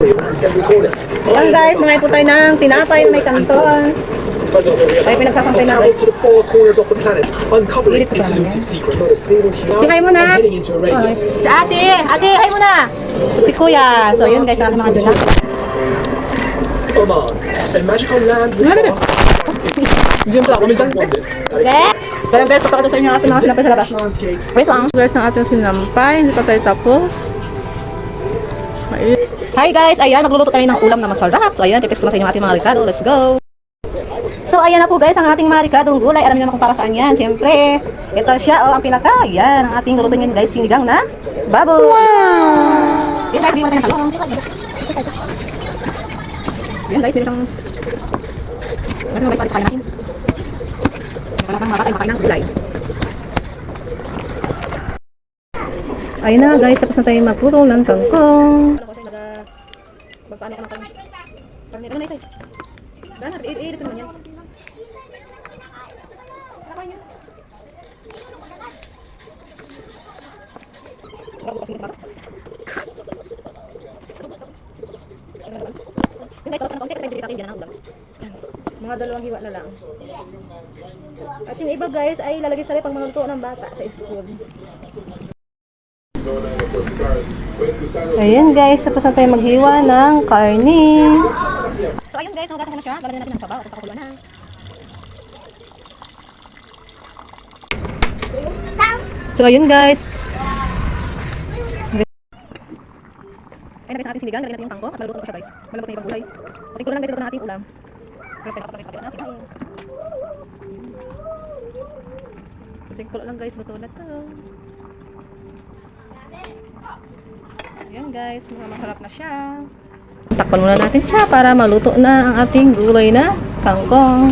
Ayan guys, mga po tayo ng tinapay na may kanton. Ay, pinagsasampay na guys. Sikay mo na. Si ate, ate, hay mo na. Si kuya. So yun guys, ang mga dyan na. Yun pala, kami dyan. Kaya guys, papakita sa inyo ang ating mga sinampay sa labas. Wait lang. Guys, ang ating sinampay. Hindi pa tayo tapos. Hi guys, ayan, magluluto tayo ng ulam na masarap. So ayan, pipis ko na sa inyo ang ating mga ricado. Let's go! So ayan na po guys, ang ating mga ricadong gulay. Alam niyo naman kung para saan yan. Siyempre, ito siya, ang pinaka. Ayan, ang ating luluto niyan guys, sinigang na baboy. Wow! Yan guys, hindi mo tayo ng talong. Yan guys, sinigang. Ano guys, palit pa natin. Para kang mga tayo makain ng gulay. Ayun na guys, tapos na tayo magputol ng kangkong. Magpaano ka ng kangkong? Ano na isa? Gana, i-edit naman yan. Nakain yun. Bukas yung tomato. Yung guys, tapos na konti, kasi sa akin yan ang ulam. Mga dalawang hiwa na lang. At yung iba guys ay lalagay sa rep pang mga luto ng bata sa school. Ayan guys, tapos na tayo maghiwa ng karne. So ayun guys, nagagawa na siya. Lalagyan natin ng sabaw at pakulo na. So ayun guys. Ayun guys, ating sinigang. Lalagyan natin yung tangko at maluto ko siya guys. Malambot na ibang gulay. Pating kulo lang guys, ito na ating ulam. Pero pinasap na sa natin. Pating kulo lang guys, luto na to. Ayan guys, masarap na siya. Takpan muna natin siya para maluto na ang ating gulay na kangkong.